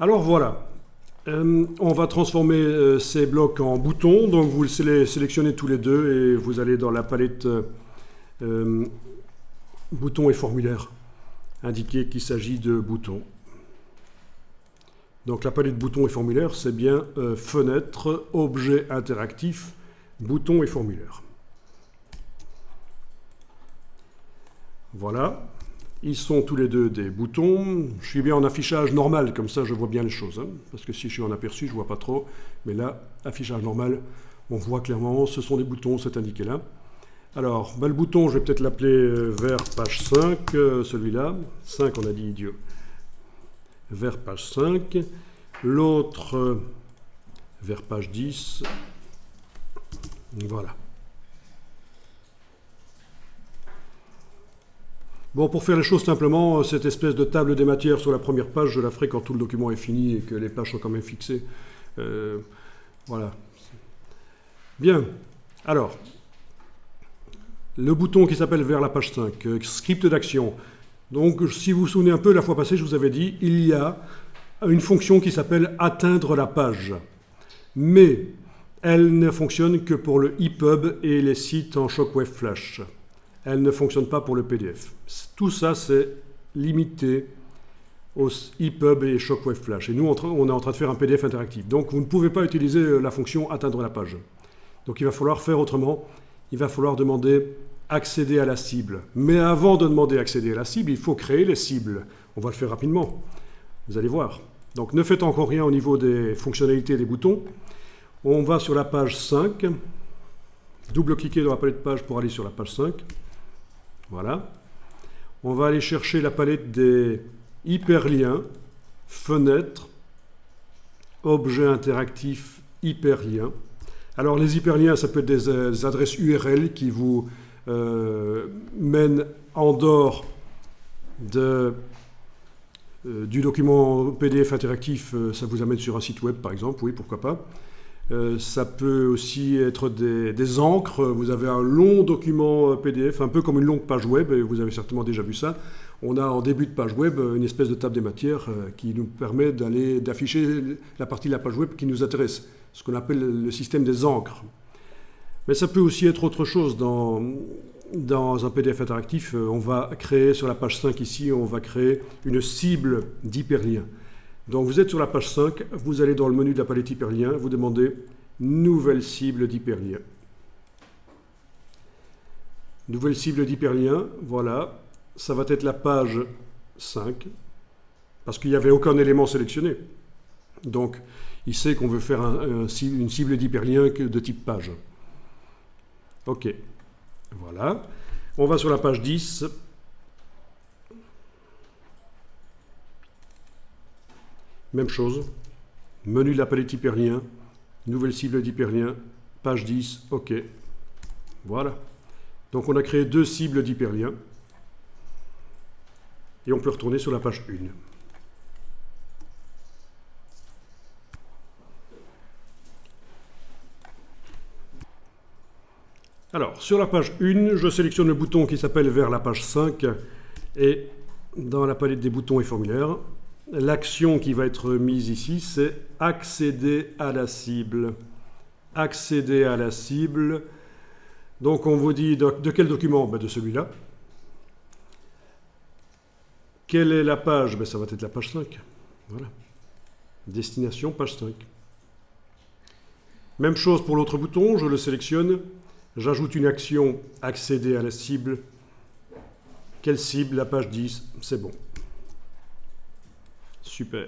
Alors voilà, on va transformer ces blocs en boutons. Donc vous les sélectionnez tous les deux et vous allez dans la palette boutons et formulaires, indiquer qu'il s'agit de boutons. Donc la palette boutons et formulaires, c'est bien fenêtre, objet interactif, boutons et formulaires. Voilà, ils sont tous les deux des boutons. Je suis bien en affichage normal, comme ça je vois bien les choses. Parce que si je suis en aperçu, je ne vois pas trop. Mais là, affichage normal, on voit clairement, ce sont des boutons, c'est indiqué là. Alors, le bouton, je vais peut-être l'appeler vers page 5, celui-là. 5, on a dit idiot. Vers page 5. L'autre, vers page 10. Voilà. Bon, pour faire les choses simplement, cette espèce de table des matières sur la première page, je la ferai quand tout le document est fini et que les pages sont quand même fixées. Voilà. Bien. Alors, le bouton qui s'appelle vers la page 5, script d'action. Donc, si vous vous souvenez un peu, la fois passée, je vous avais dit, il y a une fonction qui s'appelle atteindre la page. Mais elle ne fonctionne que pour le EPUB et les sites en Shockwave Flash. Elle ne fonctionne pas pour le PDF. Tout ça, c'est limité aux EPUB et Shockwave Flash. Et nous, on est en train de faire un PDF interactif. Donc, vous ne pouvez pas utiliser la fonction atteindre la page. Donc, il va falloir faire autrement. Il va falloir demander accéder à la cible. Mais avant de demander accéder à la cible, il faut créer les cibles. On va le faire rapidement. Vous allez voir. Donc, ne faites encore rien au niveau des fonctionnalités des boutons. On va sur la page 5. Double-cliquez dans la palette de page pour aller sur la page 5. Voilà. On va aller chercher la palette des hyperliens, fenêtres, objets interactifs, hyperliens. Alors les hyperliens, ça peut être des adresses URL qui vous mènent en dehors du document PDF interactif, ça vous amène sur un site web par exemple, oui, pourquoi pas. Ça peut aussi être des encres. Vous avez un long document PDF, un peu comme une longue page web, et vous avez certainement déjà vu ça. On a en début de page web une espèce de table des matières qui nous permet d'afficher la partie de la page web qui nous intéresse, ce qu'on appelle le système des encres. Mais ça peut aussi être autre chose. Dans un PDF interactif, on va créer sur la page 5 ici, on va créer une cible d'hyperlien. Donc vous êtes sur la page 5, vous allez dans le menu de la palette hyperlien, vous demandez nouvelle cible d'hyperlien. Nouvelle cible d'hyperlien, voilà, ça va être la page 5, parce qu'il n'y avait aucun élément sélectionné. Donc il sait qu'on veut faire une cible d'hyperlien de type page. Ok, voilà. On va sur la page 10. Même chose, menu de la palette hyperlien, nouvelle cible d'hyperlien, page 10, OK. Voilà. Donc on a créé deux cibles d'hyperlien. Et on peut retourner sur la page 1. Alors, sur la page 1, je sélectionne le bouton qui s'appelle vers la page 5 et dans la palette des boutons et formulaires, l'action qui va être mise ici, c'est accéder à la cible. Accéder à la cible. Donc on vous dit de quel document? De celui-là. Quelle est la page? Ça va être la page 5. Voilà. Destination, page 5. Même chose pour l'autre bouton, je le sélectionne. J'ajoute une action, accéder à la cible. Quelle cible? La page 10, c'est bon. Super.